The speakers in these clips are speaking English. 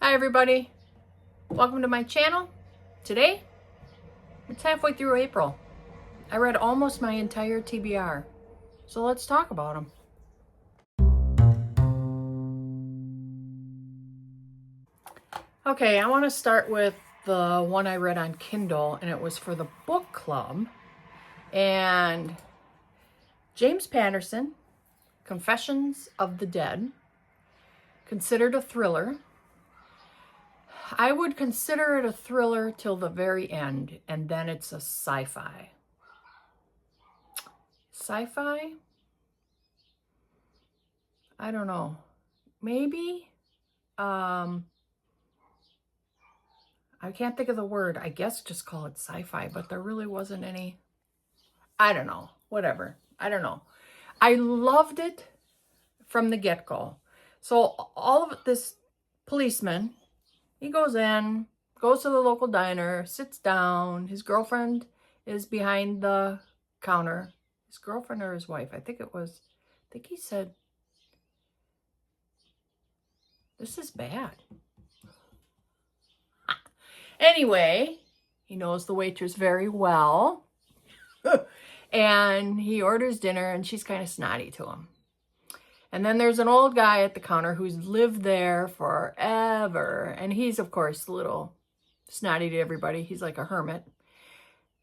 Hi everybody, welcome to my channel. Today, it's halfway through April. I read almost my entire TBR, so let's talk about them. Okay, I want to start with the one I read on Kindle, and it was for the book club. And James Patterson, Confessions of the Dead, considered a thriller. I would consider it a thriller till the very end, and then it's a sci-fi. Sci-fi? I don't know. Maybe? I can't think of the word. I guess just call it sci-fi, but there really wasn't any. I don't know. Whatever. I don't know. I loved it from the get-go. So all of this policeman, he goes in, goes to the local diner, sits down. His girlfriend is behind the counter. His girlfriend or his wife? I think he said, this is bad. Anyway, he knows the waitress very well. And he orders dinner and she's kind of snotty to him. And then there's an old guy at the counter who's lived there forever. And he's, of course, a little snotty to everybody. He's like a hermit.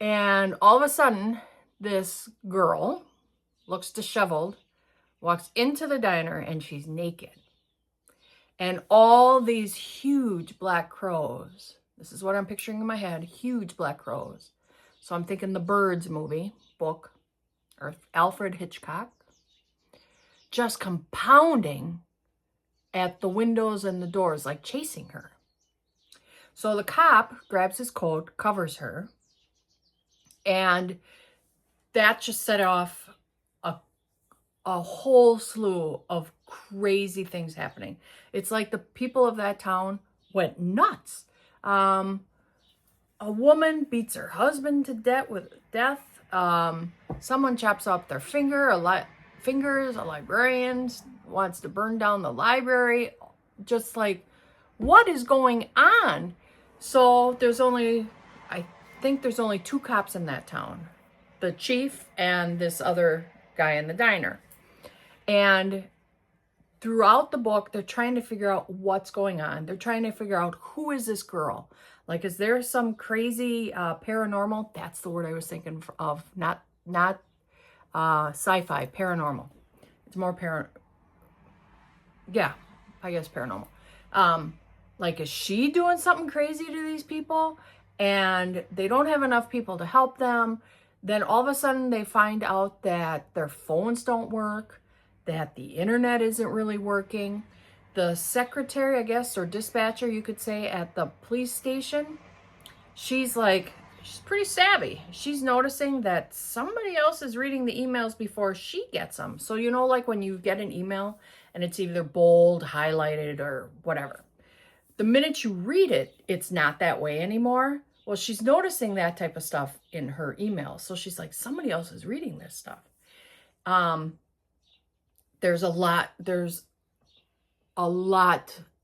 And all of a sudden, this girl looks disheveled, walks into the diner, and she's naked. And all these huge black crows, this is what I'm picturing in my head, huge black crows. So I'm thinking the Birds movie, book, or Alfred Hitchcock, just compounding at the windows and the doors, like chasing her. So the cop grabs his coat, covers her, and that just set off a whole slew of crazy things happening. It's like the people of that town went nuts. A woman beats her husband to death. Someone chops off their fingers. A librarian wants to burn down the library. Just like, what is going on? So I think there's only two cops in that town. The chief and this other guy in the diner. And throughout the book, they're trying to figure out what's going on. They're trying to figure out, who is this girl? Like, is there some crazy paranormal? That's the word I was thinking of. Not sci-fi, paranormal. It's more yeah, I guess paranormal. Like, is she doing something crazy to these people? And they don't have enough people to help them. Then all of a sudden they find out that their phones don't work, that the internet isn't really working. The secretary, I guess, or dispatcher, you could say, at the police station, she's pretty savvy. She's noticing that somebody else is reading the emails before she gets them. So, you know, like when you get an email and it's either bold, highlighted, or whatever. The minute you read it, it's not that way anymore. Well, she's noticing that type of stuff in her email. So she's like, somebody else is reading this stuff. There's a lot,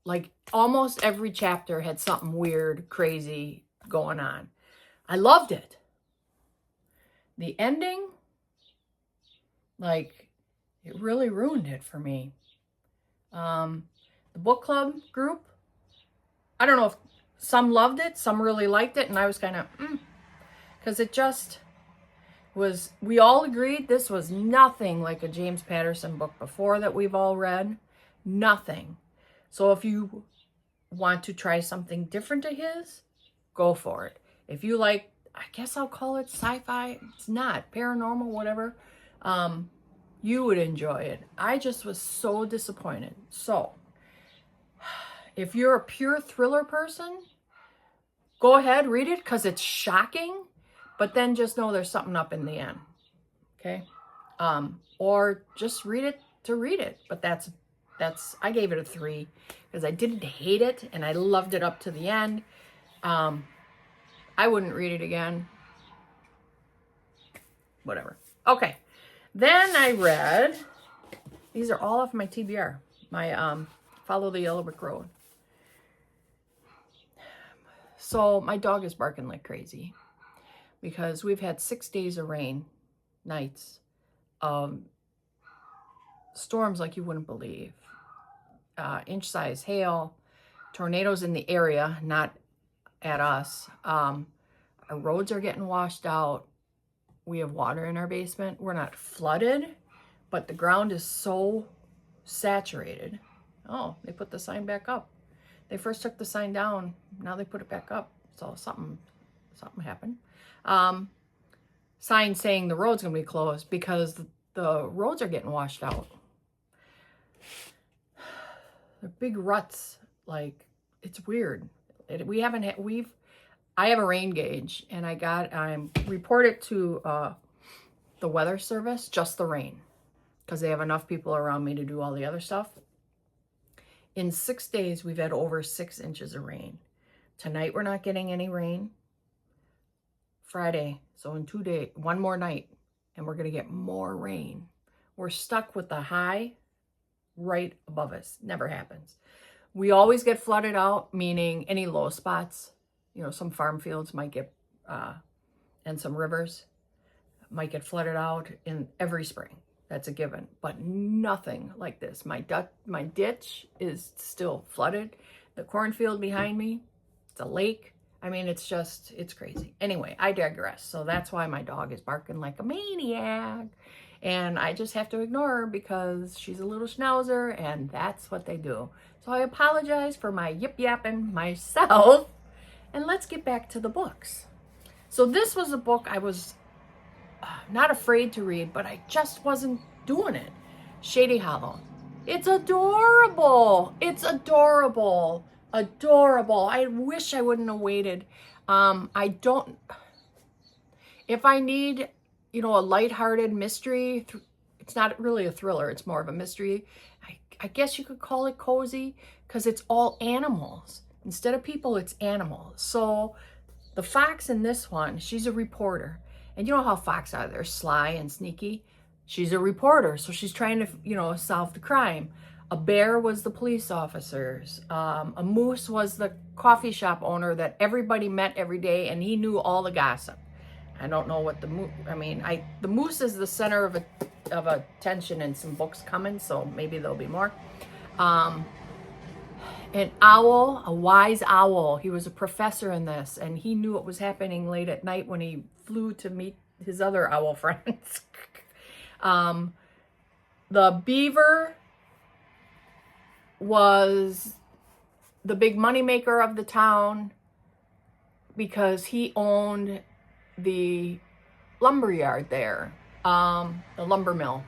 like almost every chapter had something weird, crazy going on. I loved it. The ending, like, it really ruined it for me. The book club group, I don't know if some loved it, some really liked it, and I was kind of, because it just was, we all agreed this was nothing like a James Patterson book before that we've all read. Nothing. So if you want to try something different to his, go for it. If you like, I guess I'll call it sci-fi. It's not paranormal, whatever. You would enjoy it. I just was so disappointed. So if you're a pure thriller person, go ahead, read it, because it's shocking, but then just know there's something up in the end. Okay? Or just read it to read it. But that's I gave it a 3 because I didn't hate it and I loved it up to the end. I wouldn't read it again. Whatever. Okay. Then I read, these are all off my TBR, my Follow the Yellow Brick Road. So my dog is barking like crazy because we've had 6 days of rain, nights, storms like you wouldn't believe, inch-size hail, tornadoes in the area, not at us. Our roads are getting washed out. We have water in our basement. We're not flooded, but the ground is so saturated. Oh, they put the sign back up. They first took the sign down. Now they put it back up. So something happened. Sign saying the road's going to be closed because the roads are getting washed out. They're big ruts. Like, it's weird. I have a rain gauge, and I reported to the weather service, just the rain, because they have enough people around me to do all the other stuff. In 6 days, we've had over 6 inches of rain. Tonight, we're not getting any rain. Friday, so in 2 days, one more night, and we're going to get more rain. We're stuck with the high right above us. Never happens. We always get flooded out, meaning any low spots. You know, some farm fields might get, and some rivers might get flooded out in every spring. That's a given, but nothing like this. My ditch is still flooded. The cornfield behind me, it's a lake. I mean, it's crazy. Anyway, I digress. So that's why my dog is barking like a maniac. And I just have to ignore her because she's a little schnauzer and that's what they do. So I apologize for my yip-yapping myself. And let's get back to the books. So this was a book I was not afraid to read, but I just wasn't doing it. Shady Hollow. It's adorable. It's adorable. Adorable. I wish I wouldn't have waited. If I need, a lighthearted mystery, it's not really a thriller. It's more of a mystery. I guess you could call it cozy because it's all animals. Instead of people, it's animals. So the fox in this one, she's a reporter. And you know how fox are. They're sly and sneaky. She's a reporter, so she's trying to, solve the crime. A bear was the police officers. A moose was the coffee shop owner that everybody met every day, and he knew all the gossip. I don't know what the moose is the center of attention in some books coming, so maybe there'll be more. An owl, a wise owl. He was a professor in this, and he knew what was happening late at night when he flew to meet his other owl friends. The beaver was the big moneymaker of the town because he owned the lumber yard there, the lumber mill.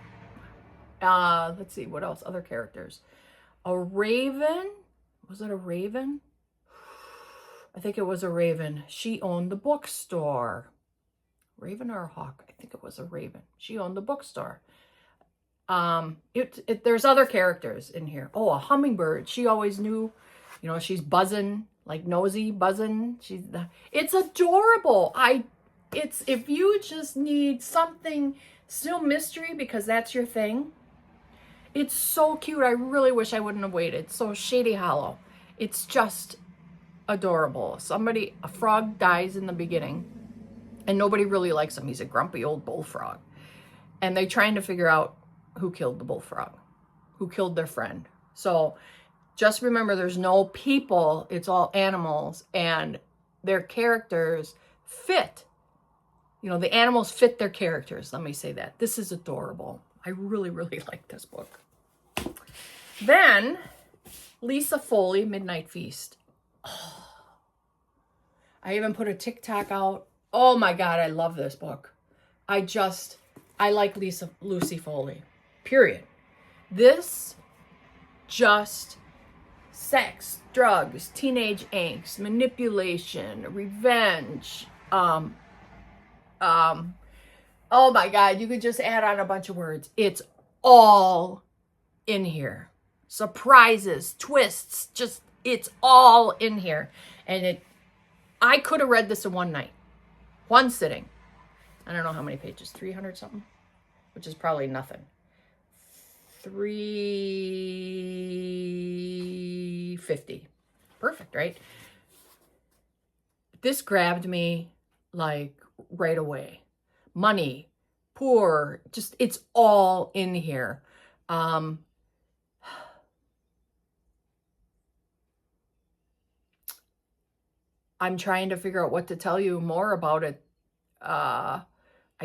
Let's see, what else? Other characters. A raven. Was it a raven? I think it was a raven. She owned the bookstore. Raven or a hawk? I think it was a raven. She owned the bookstore. There's other characters in here. Oh, a hummingbird. She always knew, she's buzzing, like nosy buzzing. It's adorable. If you just need something still mystery because that's your thing. It's so cute. I really wish I wouldn't have waited. So Shady Hollow. It's just adorable. A frog dies in the beginning and nobody really likes him. He's a grumpy old bullfrog. And they're trying to figure out who killed the bullfrog, who killed their friend. So just remember there's no people. It's all animals and their characters fit. The animals fit their characters. Let me say that. This is adorable. I really, really like this book. Then, Lisa Foley, Midnight Feast. Oh, I even put a TikTok out. Oh my God, I love this book. I like Lucy Foley, period. This just sex, drugs, teenage angst, manipulation, revenge, oh my God, you could just add on a bunch of words. It's all in here. Surprises, twists, it's all in here. And I could have read this in one night, one sitting. I don't know how many pages, 300 something, which is probably nothing. 350. Perfect, right? This grabbed me like right away. Money, poor, just it's all in here. I'm trying to figure out what to tell you more about it. I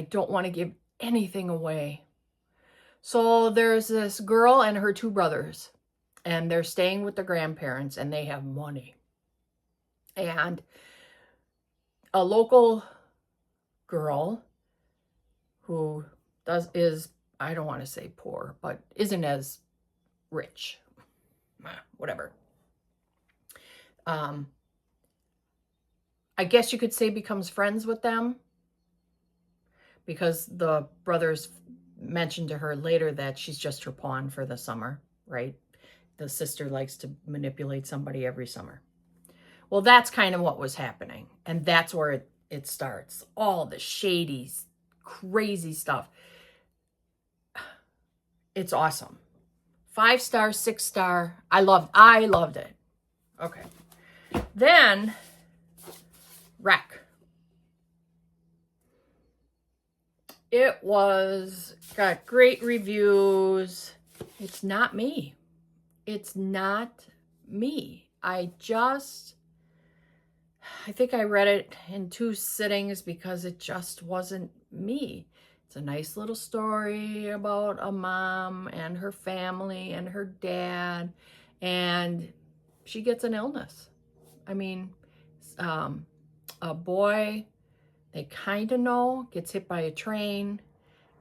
don't want to give anything away. So there's this girl and her two brothers, and they're staying with the grandparents, and they have money. And a local girl who is, I don't want to say poor, but isn't as rich, whatever. I guess you could say becomes friends with them, because the brothers mentioned to her later that she's just her pawn for the summer, right? The sister likes to manipulate somebody every summer. Well, that's kind of what was happening. And that's where it starts. All the shady, crazy stuff. It's awesome. 5 star, 6 star. I loved it. Okay. Then, Wreck. It got great reviews. It's not me. It's not me. I think I read it in 2 sittings because it just wasn't me. It's a nice little story about a mom and her family and her dad, and she gets an illness. I mean, a boy they kind of know gets hit by a train,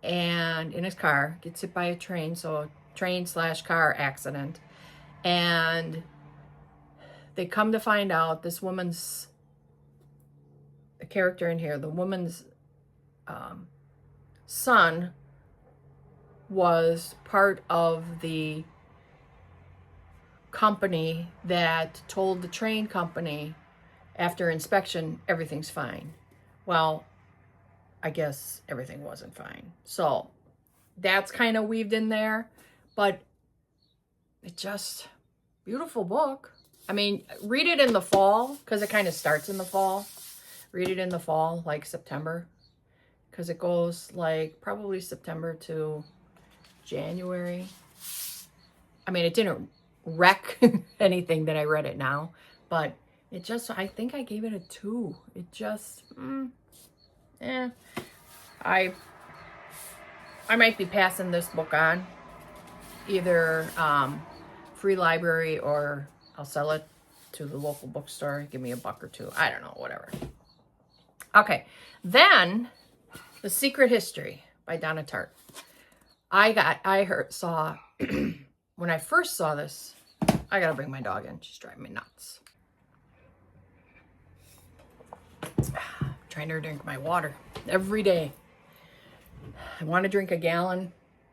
and in his car gets hit by a train, so a train/car accident. And they come to find out this woman's, the character in here, the woman's son was part of the company that told the train company after inspection everything's fine. Well, I guess everything wasn't fine. So that's kind of weaved in there, but it just, beautiful book. I mean, read it in the fall, because it kind of starts in the fall. Read it in the fall, like September, because it goes like probably September to January. I mean, it didn't wreck anything that I read it now, but it just, I think I gave it a 2. It just, I might be passing this book on, either free library, or I'll sell it to the local bookstore, give me $1 or $2. I don't know, whatever. Okay, then The Secret History by Donna Tartt. Saw when I first saw this, I gotta bring my dog in. She's driving me nuts. Trying to drink my water every day. I want to drink a gallon.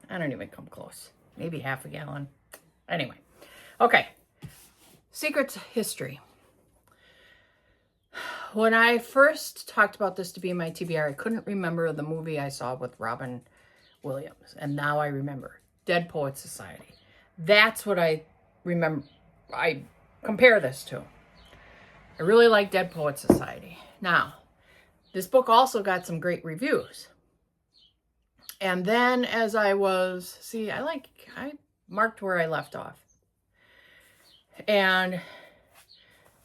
I don't even come close. Maybe half a gallon. Anyway. Okay. Secret History. When I first talked about this to be in my TBR, I couldn't remember the movie I saw with Robin Williams. And now I remember. Dead Poets Society. That's what I remember. I compare this to. I really like Dead Poets Society. Now, this book also got some great reviews. And then as I marked where I left off. And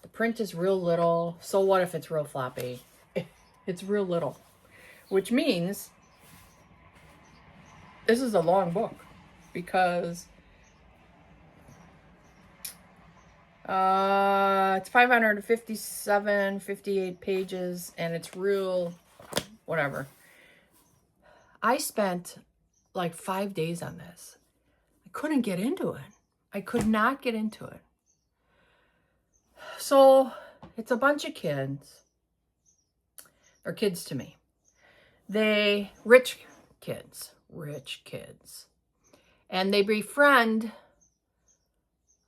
the print is real little. So what if it's real floppy? It's real little. Which means this is a long book, because it's 58 pages, and it's real, whatever. I spent like 5 days on this. I couldn't get into it. I could not get into it. So it's a bunch of kids. They're kids to me. Rich kids. And they befriend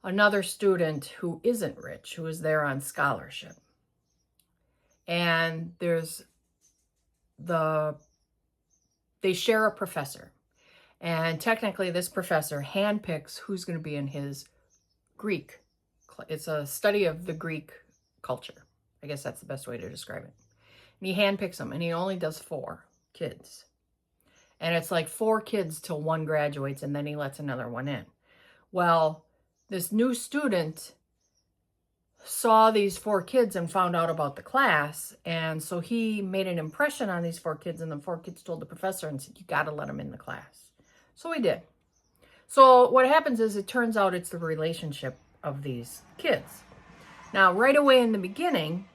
another student who isn't rich, who is there on scholarship. And they share a professor. And technically this professor handpicks who's going to be in his Greek. It's a study of the Greek culture. I guess that's the best way to describe it. And he handpicks them, and he only does 4 kids. And it's like 4 kids till one graduates, and then he lets another one in. Well, this new student saw these 4 kids and found out about the class, and so he made an impression on these 4 kids, and the 4 kids told the professor and said, you got to let them in the class. So he did. So what happens is, it turns out it's the relationship of these kids. Now, right away in the beginning,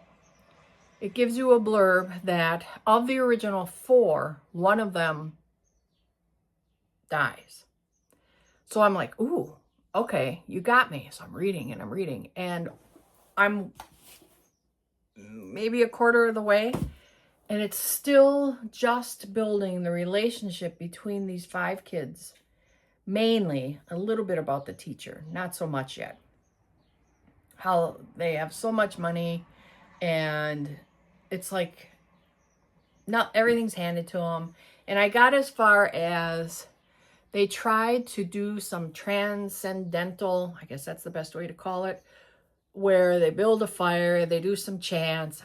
it gives you a blurb that of the original 4, one of them dies. So I'm like, ooh, okay, you got me. So I'm reading, and I'm maybe a quarter of the way, and it's still just building the relationship between these 5 kids. Mainly a little bit about the teacher, not so much yet. How they have so much money, and it's like not everything's handed to them. And I got as far as they tried to do some transcendental, I guess that's the best way to call it, where they build a fire, they do some chants.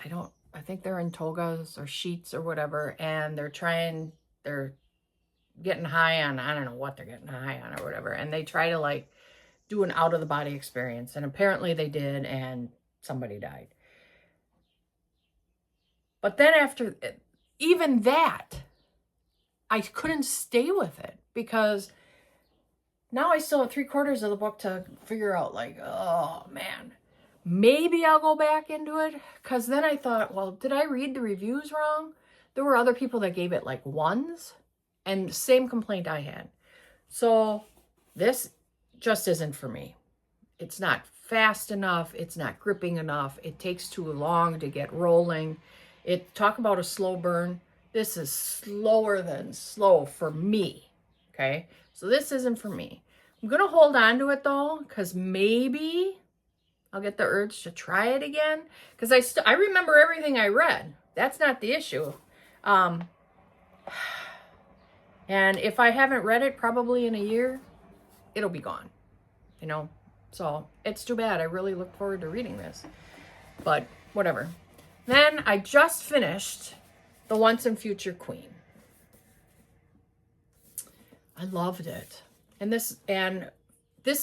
I think they're in togas or sheets or whatever, and they're getting high on, I don't know what they're getting high on or whatever. And they try to like do an out of the body experience. And apparently they did, and somebody died. But then after even that, I couldn't stay with it, because now I still have 3/4 of the book to figure out, like, oh man, maybe I'll go back into it. Because then I thought, well, did I read the reviews wrong? There were other people that gave it like 1s, and same complaint I had. So this just isn't for me. It's not fast enough. It's not gripping enough. It takes too long to get rolling. Talk about a slow burn. This is slower than slow for me. Okay. So this isn't for me. I'm going to hold on to it though, because maybe I'll get the urge to try it again. Because I remember everything I read. That's not the issue. And if I haven't read it probably in a year, it'll be gone, you know? So it's too bad. I really look forward to reading this, but whatever. Then I just finished The Once and Future Queen. I loved it. And this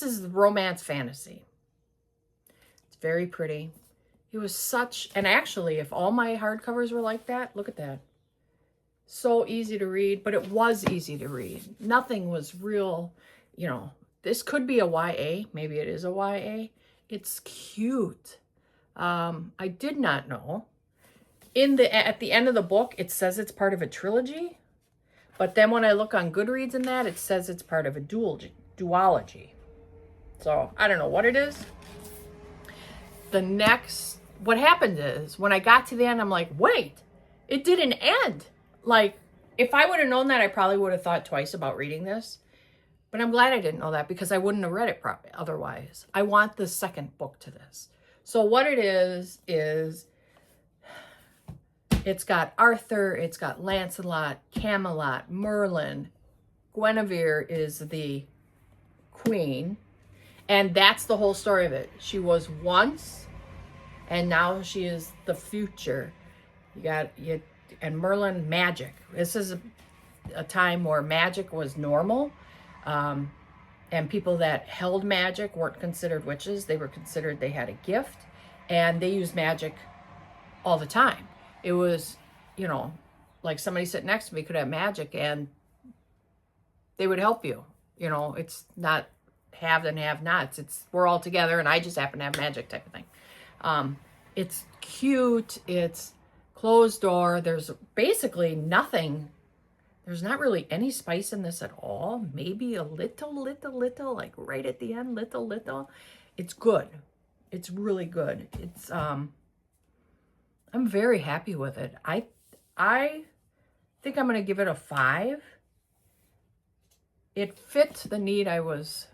is romance fantasy. It's very pretty. It was such, and actually, if all my hardcovers were like that, look at that. So easy to read, but it was easy to read. Nothing was real, you know, this could be a YA. Maybe it is a YA. It's cute. I did not know. At the end of the book, it says it's part of a trilogy. But then when I look on Goodreads and that, it says it's part of a duology. So I don't know what it is. What happened is, when I got to the end, I'm like, wait, it didn't end. Like, if I would have known that, I probably would have thought twice about reading this. But I'm glad I didn't know that, because I wouldn't have read it otherwise. I want the second book to this. So what it is it's got Arthur, it's got Lancelot, Camelot, Merlin. Guinevere is the queen. And that's the whole story of it. She was once, and now she is the future. And Merlin, magic. This is a time where magic was normal. And people that held magic weren't considered witches. They were considered, they had a gift, and they used magic all the time. It was, you know, like somebody sitting next to me could have magic and they would help you. You know, it's not have and have nots. We're all together and I just happen to have magic type of thing. It's cute. It's closed door. There's basically nothing. There's not really any spice in this at all. Maybe a little, like right at the end, little. It's good. It's really good. It's, I'm very happy with it. I think I'm going to give it a 5. It fit the need I was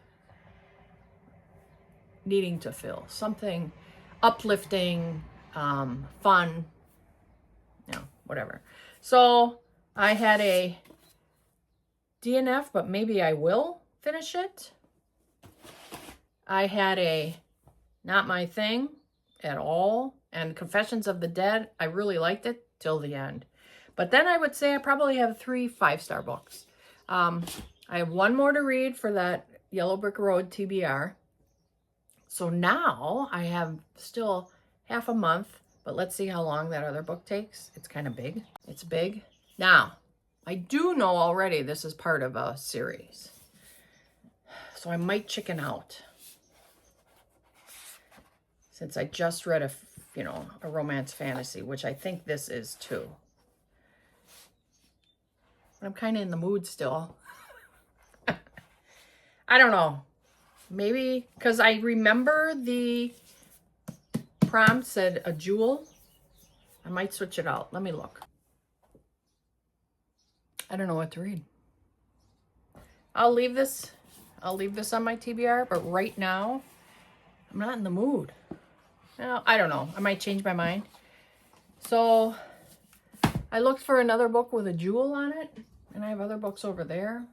needing to fill. Something uplifting, fun, you know, whatever. So I had a DNF, but maybe I will finish it. I had a not my thing at all. And Confessions of the Dead, I really liked it till the end. But then I would say I probably have 3 5-star books. I have one more to read for that Yellow Brick Road TBR. So now I have still half a month, but let's see how long that other book takes. It's kind of big. It's big. Now, I do know already this is part of a series. So I might chicken out. Since I just read a romance fantasy, which I think this is too. But I'm kind of in the mood still. I don't know. Maybe because I remember the prompt said a jewel. I might switch it out. Let me look. I don't know what to read. I'll leave this on my TBR, but right now I'm not in the mood. Well, I don't know. I might change my mind. So I looked for another book with a jewel on it, and I have other books over there.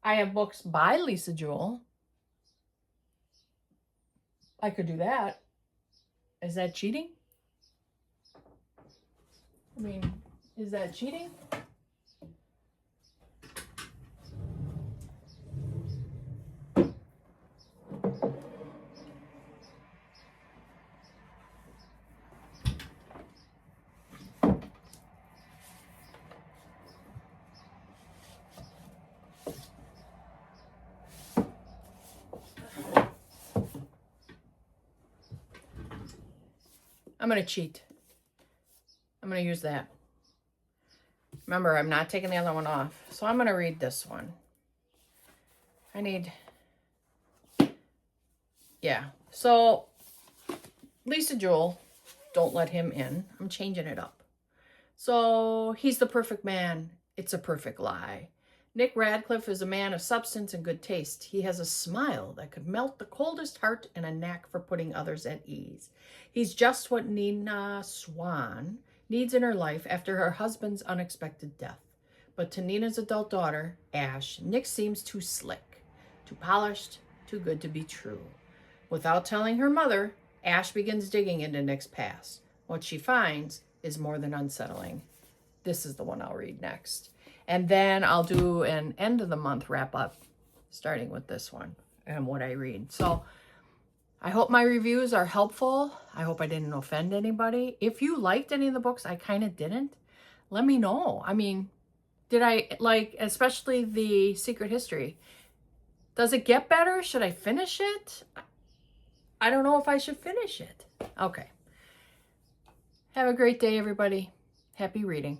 I have books by Lisa Jewell. I could do that. Is that cheating? I mean, is that cheating? I'm going to cheat. I'm going to use that. Remember, I'm not taking the other one off. So I'm going to read this one. Yeah. So, Lisa Jewell, don't let him in. I'm changing it up. So, he's the perfect man. It's a perfect lie. Nick Radcliffe is a man of substance and good taste. He has a smile that could melt the coldest heart and a knack for putting others at ease. He's just what Nina Swan needs in her life after her husband's unexpected death. But to Nina's adult daughter, Ash, Nick seems too slick, too polished, too good to be true. Without telling her mother, Ash begins digging into Nick's past. What she finds is more than unsettling. This is the one I'll read next. And then I'll do an end of the month wrap up, starting with this one and what I read. So I hope my reviews are helpful. I hope I didn't offend anybody. If you liked any of the books, I kind of didn't. Let me know. I mean, did I like, especially the Secret History? Does it get better? Should I finish it? I don't know if I should finish it. Okay. Have a great day, everybody. Happy reading.